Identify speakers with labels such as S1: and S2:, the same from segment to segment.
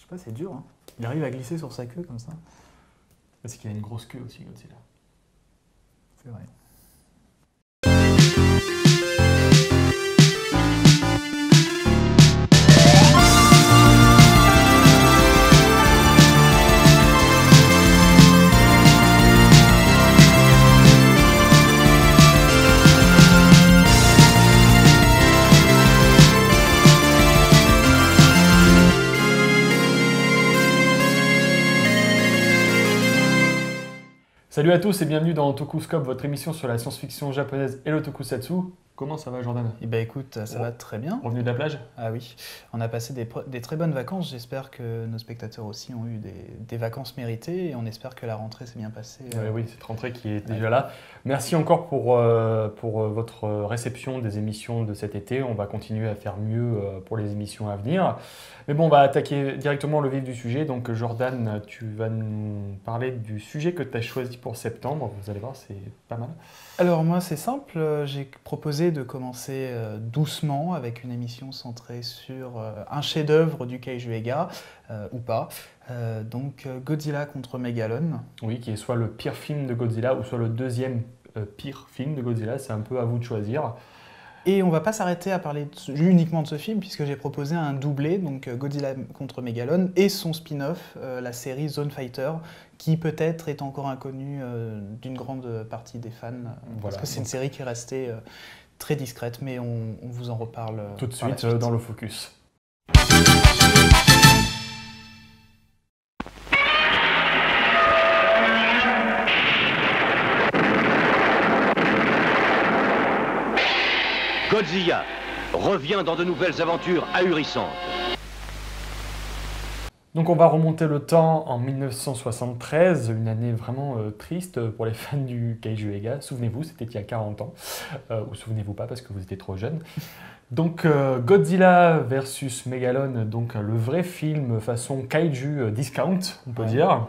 S1: sais pas, c'est dur. Hein. Il arrive à glisser sur sa queue comme ça.
S2: Parce qu'il a une grosse queue aussi, Godzilla.
S1: C'est vrai.
S2: Salut à tous et bienvenue dans Tokuscope, votre émission sur la science-fiction japonaise et le tokusatsu. Comment ça va, Jordan?
S1: Eh ben écoute, ça va très bien.
S2: Revenu de la plage?
S1: Ah oui, on a passé des très bonnes vacances. J'espère que nos spectateurs aussi ont eu des vacances méritées et on espère que la rentrée s'est bien passée.
S2: Oui, cette rentrée qui est déjà là. Merci encore pour votre réception des émissions de cet été. On va continuer à faire mieux pour les émissions à venir. Mais bon, on va attaquer directement le vif du sujet. Donc Jordan, tu vas nous parler du sujet que tu as choisi pour septembre. Vous allez voir, c'est pas mal.
S1: Alors moi c'est simple, j'ai proposé de commencer doucement avec une émission centrée sur un chef-d'œuvre du Kaiju Eiga, ou pas, donc Godzilla contre Megalon.
S2: Oui, qui est soit le pire film de Godzilla ou soit le deuxième pire film de Godzilla, c'est un peu à vous de choisir.
S1: Et on va pas s'arrêter à parler uniquement de ce film puisque j'ai proposé un doublé, donc Godzilla contre Megalon et son spin-off, la série Zone Fighter, qui peut-être est encore inconnue d'une grande partie des fans, parce que c'est une série qui est restée très discrète, mais on vous en reparle
S2: tout de suite dans le focus.
S3: Godzilla revient dans de nouvelles aventures ahurissantes.
S2: Donc on va remonter le temps en 1973, une année vraiment triste pour les fans du Kaiju Eiga. Souvenez-vous, c'était il y a 40 ans. Ou souvenez-vous pas parce que vous étiez trop jeune. Donc Godzilla versus Megalon, donc le vrai film façon Kaiju discount, on peut dire.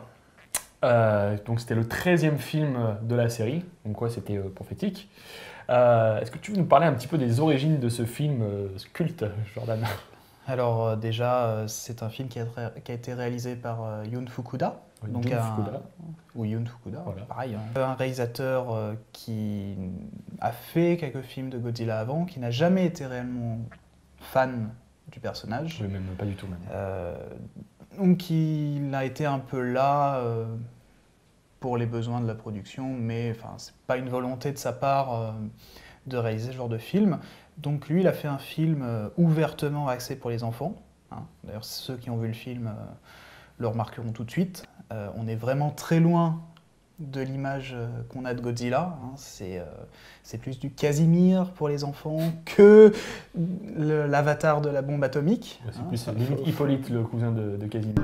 S2: Donc c'était le 13e film de la série, donc quoi, c'était prophétique. Est-ce que tu veux nous parler un petit peu des origines de ce film culte, Jordan?
S1: Alors déjà, c'est un film qui a été réalisé par Jun Fukuda.
S2: Oui,
S1: donc Jun Fukuda,
S2: voilà.
S1: Pareil. Un réalisateur qui a fait quelques films de Godzilla avant, qui n'a jamais été réellement fan du personnage.
S2: Oui, même pas du tout même.
S1: Donc il a été un peu là pour les besoins de la production, mais c'est pas une volonté de sa part de réaliser ce genre de film. Donc lui, il a fait un film ouvertement axé pour les enfants. Hein. D'ailleurs, ceux qui ont vu le film le remarqueront tout de suite. On est vraiment très loin de l'image qu'on a de Godzilla. Hein. C'est plus du Casimir pour les enfants que l'avatar de la bombe atomique.
S2: C'est plus limite Hippolyte, le cousin de Casimir.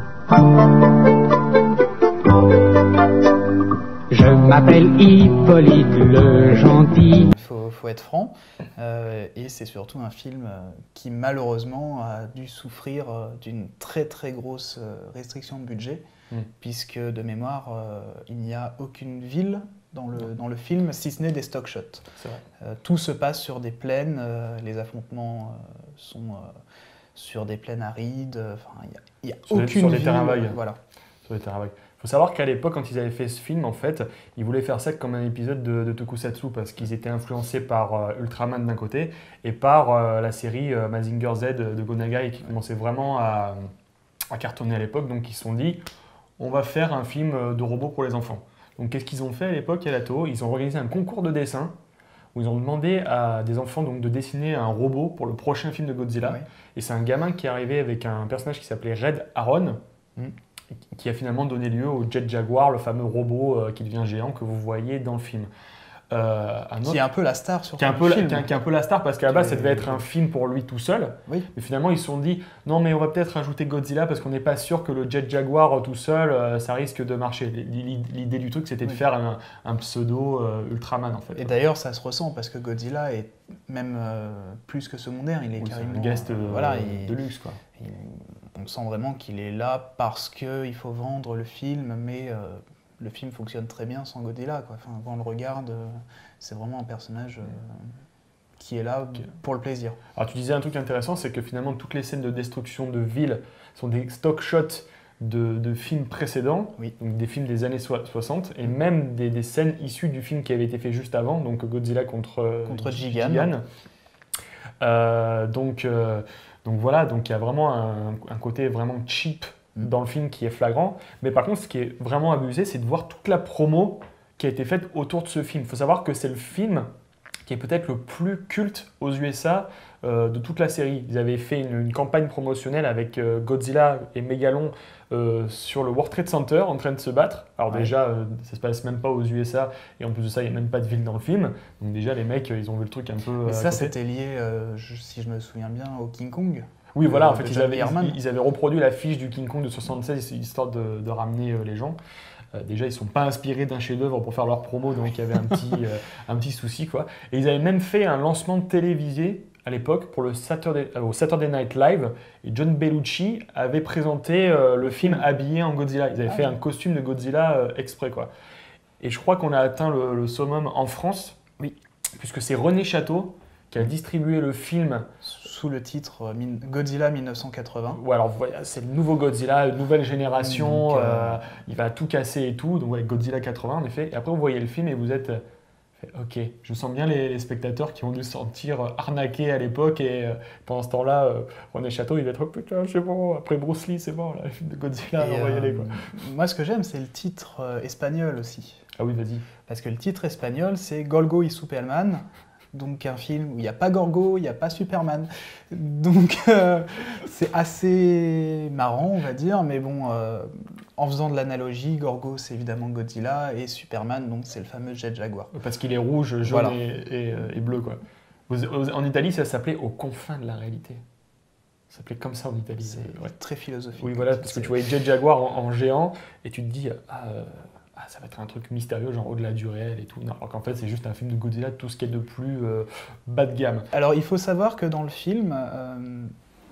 S4: Je m'appelle Hippolyte le gentil.
S1: Il faut être franc, et c'est surtout un film qui malheureusement a dû souffrir d'une très très grosse restriction de budget, puisque de mémoire, il n'y a aucune ville dans le film, si ce n'est des stock shots.
S2: C'est vrai.
S1: Tout se passe sur des plaines, les affrontements sont sur des plaines arides, il n'y a aucune
S2: sur des
S1: ville.
S2: Terrains vagues.
S1: Voilà.
S2: Sur les terrains vagues. Il faut savoir qu'à l'époque, quand ils avaient fait ce film, en fait, ils voulaient faire ça comme un épisode de Tokusatsu parce qu'ils étaient influencés par Ultraman d'un côté et par la série Mazinger Z de Go Nagai qui commençait vraiment à cartonner à l'époque. Donc ils se sont dit, on va faire un film de robots pour les enfants. Donc qu'est-ce qu'ils ont fait à l'époque à la Toho? Ils ont organisé un concours de dessin où ils ont demandé à des enfants donc, de dessiner un robot pour le prochain film de Godzilla.
S1: Oui.
S2: Et c'est un gamin qui est arrivé avec un personnage qui s'appelait Red Aaron. Qui a finalement donné lieu au Jet Jaguar, le fameux robot qui devient géant que vous voyez dans le film.
S1: Qui est un peu la star sur
S2: qui est un peu la star parce qu'à la base ça devait être un film pour lui tout seul.
S1: Oui.
S2: Mais finalement ils se sont dit non mais on va peut-être rajouter Godzilla parce qu'on n'est pas sûr que le Jet Jaguar tout seul ça risque de marcher. L'idée du truc c'était de faire un pseudo Ultraman en fait.
S1: Et d'ailleurs ça se ressent parce que Godzilla est même plus que secondaire, il est carrément
S2: un guest de luxe quoi.
S1: On sent vraiment qu'il est là parce qu'il faut vendre le film, mais le film fonctionne très bien sans Godzilla, quoi. Enfin, quand on le regarde, c'est vraiment un personnage qui est là pour le plaisir.
S2: Alors tu disais un truc intéressant, c'est que finalement toutes les scènes de destruction de villes sont des stock shots de films précédents,
S1: Oui.
S2: donc des films des années 60, et même des scènes issues du film qui avait été fait juste avant, donc Godzilla contre
S1: Gigan.
S2: Donc voilà, donc il y a vraiment un côté vraiment cheap dans le film qui est flagrant. Mais par contre, ce qui est vraiment abusé, c'est de voir toute la promo qui a été faite autour de ce film. Il faut savoir que c'est le film qui est peut-être le plus culte aux USA de toute la série. Ils avaient fait une campagne promotionnelle avec Godzilla et Megalon sur le World Trade Center en train de se battre. Alors déjà, ça se passe même pas aux USA et en plus de ça, il n'y a même pas de ville dans le film. Donc déjà, les mecs, ils ont vu le truc un peu...
S1: Mais ça, c'était lié, si je me souviens bien, au King Kong.
S2: Oui, voilà, en fait,
S1: John Bierman.
S2: ils avaient reproduit la fiche du King Kong de 76 histoire de ramener les gens. Déjà, ils ne sont pas inspirés d'un chef-d'œuvre pour faire leur promo, donc il y avait un petit souci, quoi. Et ils avaient même fait un lancement télévisé à l'époque pour au Saturday Night Live. Et John Bellucci avait présenté le film habillé en Godzilla. Ils avaient fait un costume de Godzilla exprès, quoi. Et je crois qu'on a atteint le summum en France, puisque c'est René Château qui a distribué le film
S1: sous le titre Godzilla 1980.
S2: Ouais, alors c'est le nouveau Godzilla, une nouvelle génération, donc, il va tout casser et tout, donc ouais, Godzilla 80 en effet. Et après vous voyez le film et vous êtes, ok, je sens bien les spectateurs qui ont dû se sentir arnaqués à l'époque et pendant ce temps-là, René Château il va être oh, putain c'est bon, après Bruce Lee c'est bon, le film de Godzilla, on va y aller quoi.
S1: Moi ce que j'aime c'est le titre espagnol aussi.
S2: Ah oui vas-y.
S1: Parce que le titre espagnol c'est Golgo y Superman. Donc un film où il n'y a pas Gorgo, il n'y a pas Superman. Donc c'est assez marrant, on va dire, mais bon, en faisant de l'analogie, Gorgo c'est évidemment Godzilla et Superman, donc c'est le fameux Jet Jaguar.
S2: Parce qu'il est rouge, jaune et bleu, quoi. En Italie, ça s'appelait aux confins de la réalité. Ça s'appelait comme ça en Italie.
S1: C'est très philosophique.
S2: Oui, voilà, parce que tu voyais Jet Jaguar en géant et tu te dis... ça va être un truc mystérieux, genre au-delà du réel et tout. Non, alors qu'en fait, c'est juste un film de Godzilla, tout ce qui est de plus bas de gamme.
S1: Alors, il faut savoir que dans le film,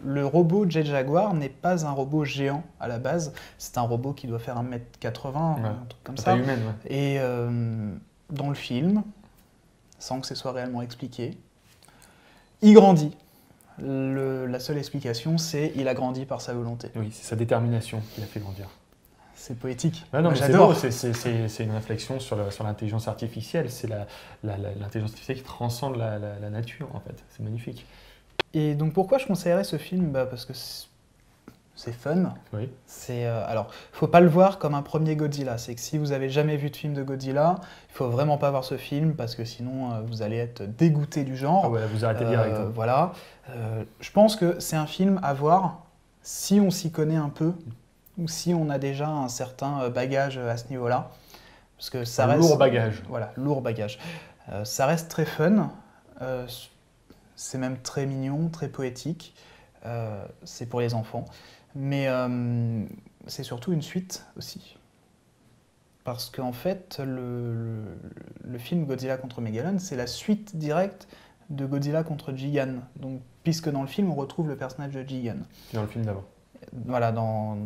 S1: le robot Jet Jaguar n'est pas un robot géant à la base. C'est un robot qui doit faire 1m80, un truc comme ça.
S2: Taille humaine, ouais.
S1: Et dans le film, sans que ce soit réellement expliqué, il grandit. La seule explication, c'est il a grandi par sa volonté.
S2: Oui, c'est sa détermination qui l'a fait grandir.
S1: C'est poétique.
S2: Ah non, mais
S1: j'adore.
S2: C'est une réflexion sur l'intelligence artificielle. C'est l'intelligence artificielle qui transcende la nature, en fait. C'est magnifique.
S1: Et donc, pourquoi je conseillerais ce film ? Parce que c'est fun.
S2: Oui.
S1: Alors, il ne faut pas le voir comme un premier Godzilla. C'est que si vous n'avez jamais vu de film de Godzilla, il ne faut vraiment pas voir ce film parce que sinon, vous allez être dégoûté du genre.
S2: Ah ouais, vous arrêtez direct.
S1: Voilà. Je pense que c'est un film à voir si on s'y connaît un peu ou si on a déjà un certain bagage à ce niveau-là. Parce que ça reste...
S2: Lourd bagage.
S1: Voilà, lourd bagage. Ça reste très fun, c'est même très mignon, très poétique, c'est pour les enfants, mais c'est surtout une suite aussi. Parce qu'en fait, le film Godzilla contre Megalon, c'est la suite directe de Godzilla contre Gigan. Donc, puisque dans le film, on retrouve le personnage de Gigan.
S2: Dans le film d'avant.
S1: Voilà, dans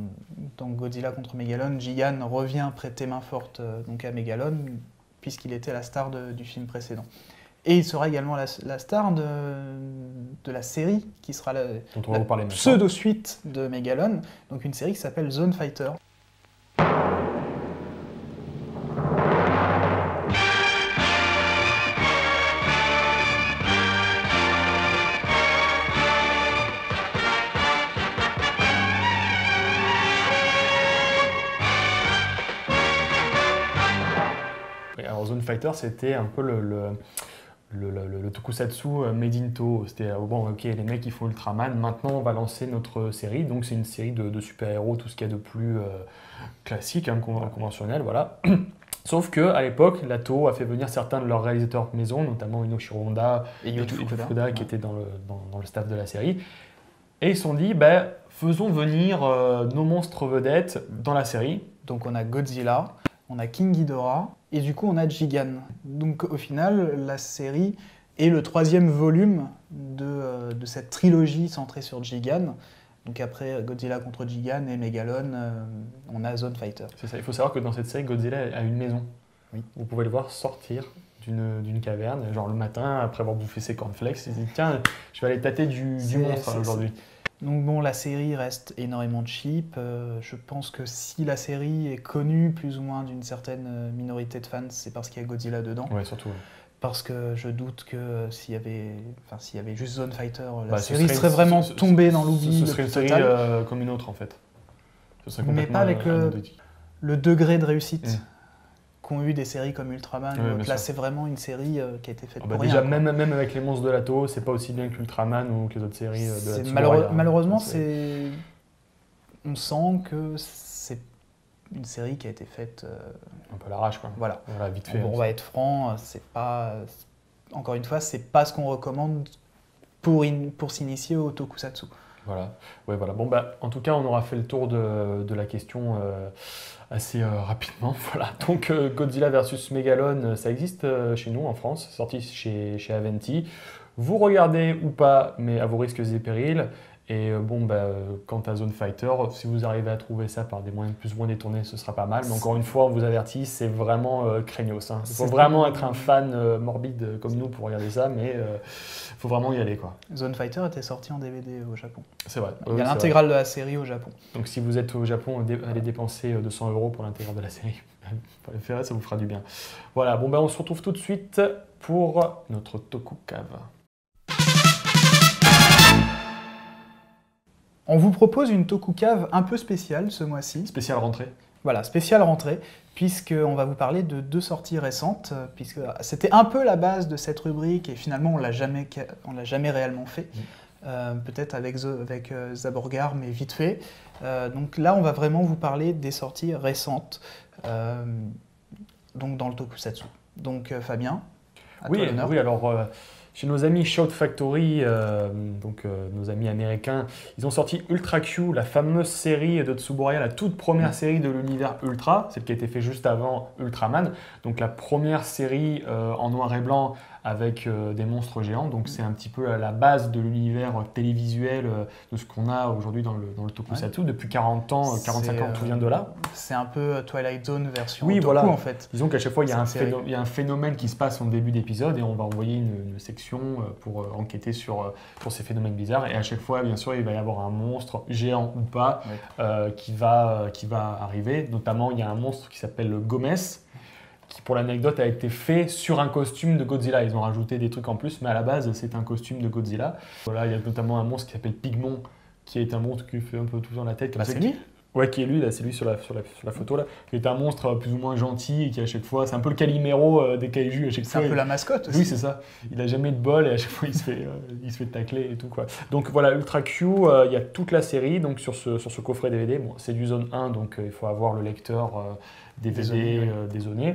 S1: Godzilla contre Megalon, Gigan revient prêter main forte donc à Megalon, puisqu'il était la star du film précédent. Et il sera également la star de la série, qui sera la pseudo-suite de Megalon, donc une série qui s'appelle Zone Fighter.
S2: Zone Fighter, c'était un peu le tokusatsu made in To. C'était bon, ok, les mecs ils font Ultraman, maintenant on va lancer notre série. Donc c'est une série de super-héros, tout ce qu'il y a de plus classique, conventionnel, voilà. Sauf qu'à l'époque, la Toho a fait venir certains de leurs réalisateurs maison, notamment Inoshiro Honda et Yuji Fukuda, qui étaient dans le staff de la série. Et ils se sont dit, faisons venir nos monstres vedettes dans la série.
S1: Donc on a Godzilla, on a King Ghidorah, et du coup on a Gigan. Donc au final, la série est le 3e volume de cette trilogie centrée sur Gigan. Donc après Godzilla contre Gigan et Megalon, on a Zone Fighter.
S2: C'est ça, il faut savoir que dans cette série, Godzilla a une maison.
S1: Oui.
S2: Vous pouvez le voir sortir d'une caverne, genre le matin, après avoir bouffé ses cornflakes, il se dit tiens, je vais aller tâter du monstre aujourd'hui.
S1: Donc bon, la série reste énormément cheap. Je pense que si la série est connue plus ou moins d'une certaine minorité de fans, c'est parce qu'il y a Godzilla dedans.
S2: Ouais, surtout. Ouais.
S1: Parce que je doute que s'il y avait juste Zone Fighter, la
S2: Bah,
S1: série serait vraiment tombée dans l'oubli.
S2: Ce serait une série comme une autre en fait. Ce serait
S1: mais pas avec le degré de réussite qu'ont eu des séries comme Ultraman. Là, c'est vraiment une série qui a été faite pour
S2: déjà,
S1: rien.
S2: Même avec les monstres de Lato, c'est pas aussi bien que Ultraman ou que les autres séries de la Tsuburaya.
S1: Malheureusement, on sent que c'est une série qui a été faite
S2: un peu à l'arrache, quoi.
S1: Voilà,
S2: vite fait.
S1: On va être franc, c'est pas, encore une fois, c'est pas ce qu'on recommande pour s'initier au tokusatsu.
S2: Voilà. Ouais, voilà. Bon, en tout cas, on aura fait le tour de la question assez rapidement. Voilà. Donc, Godzilla vs Megalon, ça existe chez nous en France, sorti chez Avanti. Vous regardez ou pas, mais à vos risques et périls. Et quant à Zone Fighter, si vous arrivez à trouver ça par des moyens plus ou moins détournés, ce sera pas mal. Mais encore une fois, on vous avertit, c'est vraiment craignos. Hein. Il faut vraiment être un fan morbide comme nous pour regarder ça, mais il faut vraiment y aller, quoi.
S1: Zone Fighter était sorti en DVD au Japon.
S2: C'est vrai.
S1: Il y a l'intégrale de la série au Japon.
S2: Donc si vous êtes au Japon, allez dépenser 200 € pour l'intégrale de la série. Ça vous fera du bien. Voilà, on se retrouve tout de suite pour notre Toku Cave.
S1: On vous propose une Toku Cave un peu spéciale ce mois-ci.
S2: Spéciale rentrée.
S1: Voilà, spéciale rentrée, puisqu'on va vous parler de 2 sorties récentes, puisque c'était un peu la base de cette rubrique, et finalement on l'a jamais réellement fait. Peut-être avec Zaborgar, mais vite fait. Donc là, on va vraiment vous parler des sorties récentes, donc dans le Tokusatsu. Donc Fabien, à toi l'honneur.
S2: Oui, alors... Chez nos amis Shout Factory, nos amis américains, ils ont sorti Ultra Q, la fameuse série de Tsuburaya, la toute première série de l'univers Ultra, celle qui a été faite juste avant Ultraman. Donc la première série en noir et blanc avec des monstres géants. Donc c'est un petit peu à la base de l'univers télévisuel de ce qu'on a aujourd'hui dans le Tokusatsu. Depuis 40 ans, 45 ans, tout vient de là.
S1: C'est un peu Twilight Zone version
S2: Toku,
S1: voilà. En fait.
S2: Disons qu'à chaque fois, il y a un phénomène qui se passe en début d'épisode et on va envoyer une section pour enquêter sur ces phénomènes bizarres. Et à chaque fois, bien sûr, il va y avoir un monstre, géant ou pas, qui va arriver. Notamment, il y a un monstre qui s'appelle le Gomez, qui, pour l'anecdote, a été fait sur un costume de Godzilla. Ils ont rajouté des trucs en plus, mais à la base, c'est un costume de Godzilla. Voilà, il y a notamment un monstre qui s'appelle Pigmon, qui est un monstre qui fait un peu tout dans la tête.
S1: C'est lui ?
S2: Ouais, qui est lui, là, c'est lui sur la photo, là, qui est un monstre plus ou moins gentil et qui à chaque fois, c'est un peu le Calimero des kaiju à chaque fois.
S1: C'est un peu la mascotte aussi.
S2: Oui, c'est ça. Il a jamais de bol et à chaque fois, il se fait tacler et tout, quoi. Donc voilà, Ultra Q, il y a toute la série donc sur ce coffret DVD. Bon, c'est du zone 1, donc il faut avoir le lecteur DVD dézoné.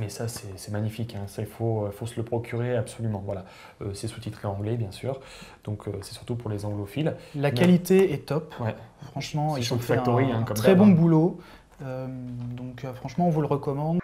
S2: Mais ça, c'est magnifique, hein. Ça, il faut se le procurer absolument. Voilà. C'est sous-titré en anglais, bien sûr. Donc, c'est surtout pour les anglophiles.
S1: La qualité est top.
S2: Ouais.
S1: Franchement, ils ont fait
S2: Factory,
S1: un très bon boulot. Donc, franchement, on vous le recommande.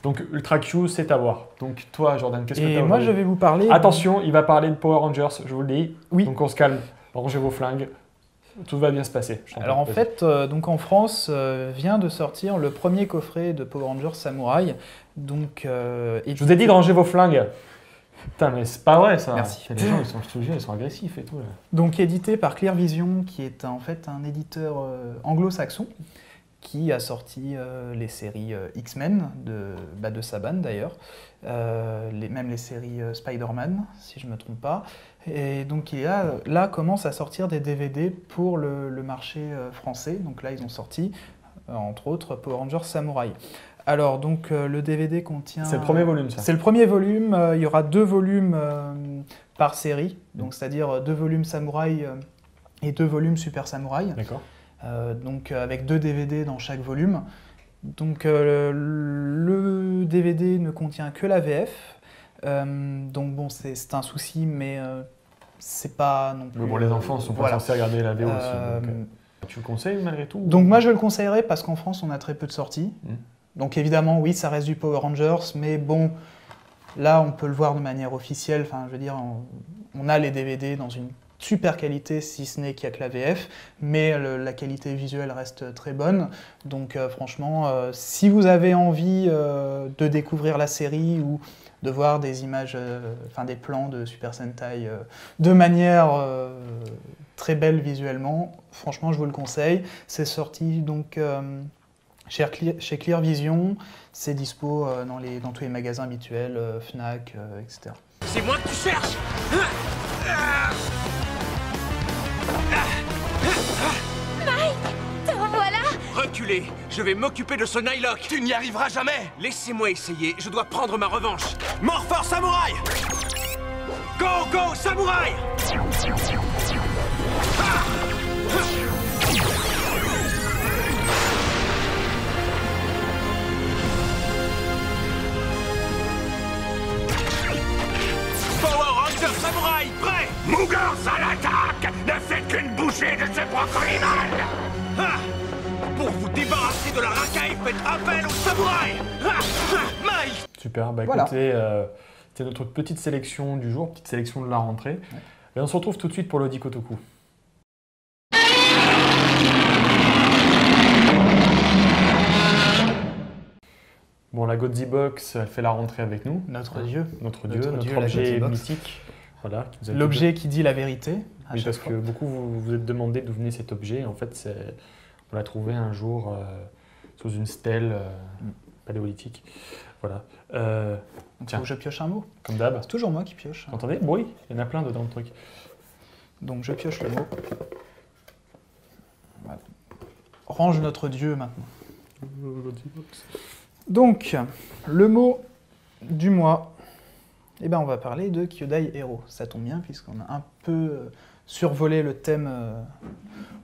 S2: Donc Ultra Q, c'est à voir. Donc toi, Jordan, qu'est-ce que tu as?
S1: Et moi, je vais vous parler...
S2: Attention, il va parler de Power Rangers, je vous le dis.
S1: Oui.
S2: Donc on se calme, rangez vos flingues, tout va bien se passer.
S1: Alors en fait, donc en France, vient de sortir le premier coffret de Power Rangers Samurai. Donc,
S2: je vous ai dit de ranger vos flingues. Putain, mais c'est pas vrai ça.
S1: Merci.
S2: Les gens, ils sont agressifs et tout. Là.
S1: Donc édité par Clear Vision, qui est en fait un éditeur anglo-saxon, qui a sorti les séries X-Men, de Saban d'ailleurs, même les séries Spider-Man, si je ne me trompe pas. Et donc là commence à sortir des DVD pour le marché français. Donc là, ils ont sorti, entre autres, Power Rangers Samurai. Alors, donc, le DVD contient...
S2: C'est le premier volume, ça.
S1: C'est le premier volume. Il y aura 2 volumes par série, donc c'est-à-dire 2 volumes Samurai et 2 volumes Super Samurai.
S2: D'accord.
S1: Donc avec 2 DVD dans chaque volume. Donc le DVD ne contient que la VF, Donc bon, c'est un souci, mais c'est pas non plus...
S2: Mais bon, les enfants sont pas
S1: voilà.
S2: censés regarder la VO aussi. Donc, tu le conseilles malgré tout?
S1: Donc moi je le conseillerais parce qu'en France on a très peu de sorties. Donc évidemment oui ça reste du Power Rangers, mais bon là on peut le voir de manière officielle, enfin je veux dire on a les DVD dans une super qualité si ce n'est qu'il n'y a que la VF, mais la qualité visuelle reste très bonne. Donc franchement si vous avez envie de découvrir la série ou de voir des images, enfin des plans de Super Sentai de manière très belle visuellement, franchement je vous le conseille. C'est sorti donc chez Clear Vision, c'est dispo dans tous les magasins habituels, Fnac, etc.
S5: C'est moi que tu cherches.
S6: Mike, te revoilà.
S5: Reculez, je vais m'occuper de ce Nylock.
S7: Tu n'y arriveras jamais.
S5: Laissez-moi essayer, je dois prendre ma revanche. Morpher Samouraï. Go, go, Samouraï. Power Ranger Samouraï, prêt.
S7: Mougans à l'attaque. Ne faites qu'une bouchée de ce brocoliman.
S5: Ah. Pour vous débarrasser de la racaille, faites appel au samouraï. Mike.
S2: Super, bah
S1: Voilà.
S2: écoutez, c'était notre petite sélection du jour, petite sélection de la rentrée. Ouais. Et on se retrouve tout de suite pour le Dikotoku. Bon, la Godzilla Box, elle fait la rentrée avec nous.
S1: Notre dieu.
S2: Notre objet mythique. Voilà,
S1: l'objet qui dit la vérité.
S2: Oui, parce que beaucoup vous êtes demandé d'où venait cet objet. En fait, on l'a trouvé un jour sous une stèle paléolithique. Voilà.
S1: Tiens, je pioche un mot.
S2: Comme d'hab.
S1: C'est toujours moi qui pioche.
S2: Vous entendez? Oui, il y en a plein dedans le truc.
S1: Donc je pioche le mot. Voilà. Range notre dieu maintenant. Donc, le mot du mois, eh ben, on va parler de Kyodai Hero. Ça tombe bien puisqu'on a un peu survolé le thème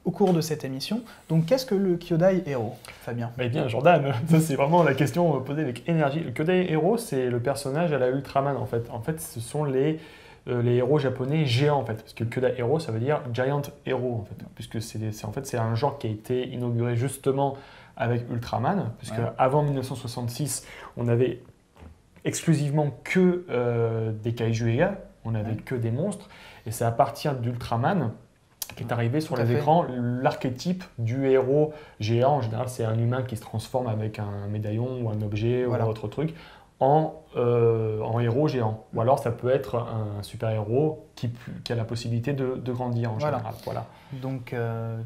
S1: au cours de cette émission. Donc, qu'est-ce que le Kyodai Hero, Fabien?
S2: Eh bien, Jordan, ça c'est vraiment la question posée avec énergie. Le Kyodai Hero, c'est le personnage à la Ultraman en fait. En fait, ce sont les héros japonais géants en fait. Parce que Kyodai Hero, ça veut dire Giant Hero en fait. Puisque c'est un genre qui a été inauguré justement avec Ultraman, puisque avant 1966, on avait exclusivement que des kaiju Ega, on n'avait que des monstres, et c'est à partir d'Ultraman qu'est arrivé sur les écrans l'archétype du héros géant. En général, c'est un humain qui se transforme avec un médaillon ou un objet ou un autre truc en héros géant. Ou alors ça peut être un super-héros qui a la possibilité de grandir en général. Voilà.
S1: Donc,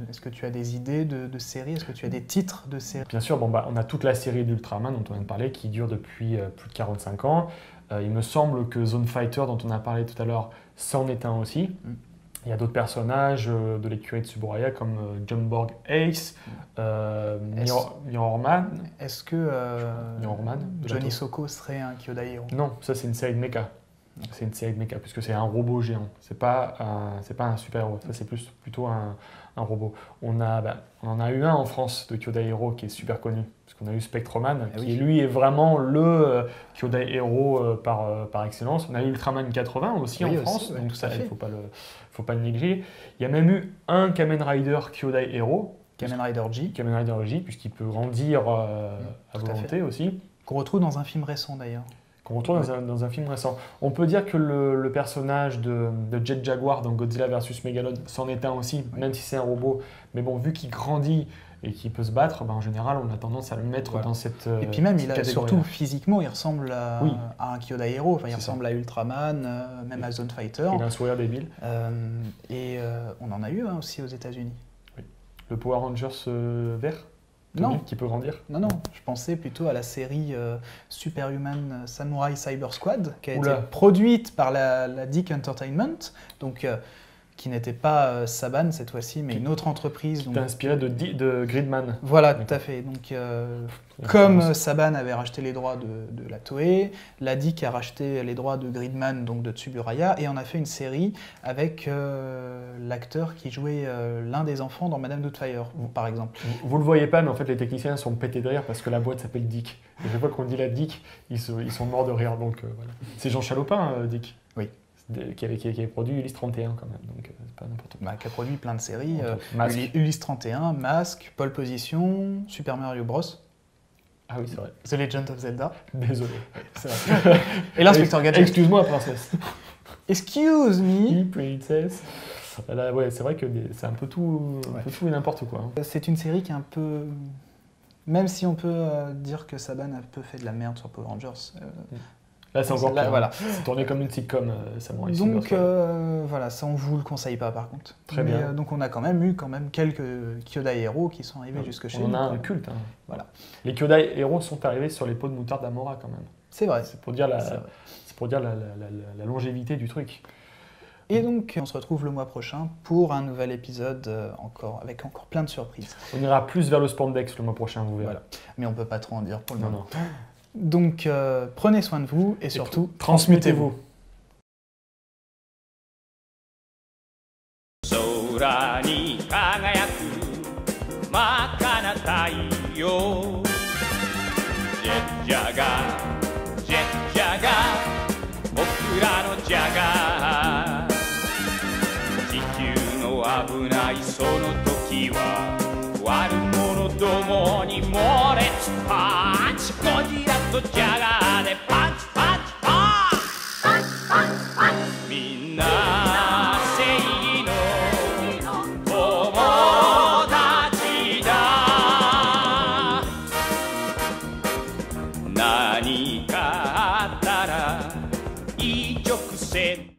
S1: est-ce que tu as des idées de séries? Est-ce que tu as des titres de séries?
S2: Bien sûr, bon, on a toute la série d'Ultraman dont on vient de parler qui dure depuis plus de 45 ans. Il me semble que Zone Fighter dont on a parlé tout à l'heure c'en est un aussi. Il y a d'autres personnages de l'écurie de Tsuburaya comme Jumborg Ace, Miorman.
S1: Est-ce que Johnny Soko serait un Kyodai Hero?
S2: Non, ça c'est une série de mecha. C'est une série de mecha puisque c'est un robot géant. C'est pas un super-héros, ça c'est plutôt un robot. On en a eu un en France de Kyodai Hero qui est super connu. Parce qu'on a eu Spectroman, qui lui est vraiment le Kyodai Hero par excellence. On a eu Ultraman 80 aussi en France, donc ça il faut pas le négliger. Il y a même eu un Kamen Rider Kyodai Hero.
S1: Kamen Rider
S2: J, puisqu'il peut grandir à volonté aussi.
S1: Qu'on retrouve dans un film récent d'ailleurs.
S2: Qu'on retrouve dans un film récent. On peut dire que le personnage de Jet Jaguar dans Godzilla vs Megalon c'en est un aussi, même si c'est un robot. Mais bon, vu qu'il grandit et qu'il peut se battre, en général, on a tendance à le mettre dans cette
S1: et puis même, surtout physiquement, il ressemble à un Kyodai Hero. Enfin, il ressemble à Ultraman, même à Zone Fighter.
S2: Il a un sourire débile.
S1: On en a eu aussi aux États-Unis.
S2: Oui. Le Power Rangers vert
S1: non.
S2: Qui peut grandir?
S1: Non, je pensais plutôt à la série Superhuman Samurai Cyber Squad, qui a été produite par la Dick Entertainment, donc qui n'était pas Saban cette fois-ci, mais une autre entreprise.
S2: T'es inspiré de Gridman.
S1: Voilà, tout à fait. Donc, comme Saban avait racheté les droits de la Toei, la DIC a racheté les droits de Gridman, donc de Tsuburaya, et on a fait une série avec l'acteur qui jouait l'un des enfants dans Madame Doubtfire, par exemple.
S2: Vous le voyez pas, mais en fait les techniciens sont pétés de rire parce que la boîte s'appelle DIC. Et chaque fois qu'on dit la DIC, ils sont morts de rire. Donc voilà. C'est Jean Chalopin, DIC.
S1: Oui.
S2: Qui avait produit Ulysse 31 quand même, donc c'est pas n'importe quoi.
S1: Qui a produit plein de séries.
S2: Masque.
S1: Ulysse 31, Masque, Pole Position, Super Mario Bros.
S2: Ah oui, c'est vrai.
S1: The Legend of Zelda.
S2: Désolé.
S1: C'est vrai. Et l'Inspecteur Gadget.
S2: Excuse-moi, princesse.
S1: Excuse me.
S2: Princess. Là, ouais, c'est vrai que c'est un peu tout, et n'importe quoi. Hein.
S1: C'est une série qui est un peu... Même si on peut dire que Saban a un peu fait de la merde sur Power Rangers...
S2: Là, c'est encore pire.
S1: Voilà.
S2: C'est tourné comme une sitcom, Samurai Showdown.
S1: Donc, voilà, ça, on vous le conseille pas, par contre.
S2: Très bien.
S1: Donc, on a quand même eu quelques Kyodai héros qui sont arrivés jusque chez nous.
S2: On a un culte. Hein.
S1: Voilà.
S2: Les Kyodai héros sont arrivés sur les pots de moutarde d'Amora, quand même.
S1: C'est vrai.
S2: C'est pour dire la longévité du truc.
S1: Et donc, on se retrouve le mois prochain pour un nouvel épisode avec encore plein de surprises.
S2: On ira plus vers le spandex le mois prochain, vous verrez.
S1: Voilà. Mais on peut pas trop en dire pour le moment.
S2: Non.
S1: Donc, prenez soin de vous et surtout,
S2: transmutez-vous.
S5: 空に輝く真っ赤な太陽ジェッジャガージェッジャガー僕らのジャガー地球の危ないその時は悪者どもに猛烈パンチゴジラとジャガーでパンチパンチパンチみんな正義の友達だ何かあったら一直線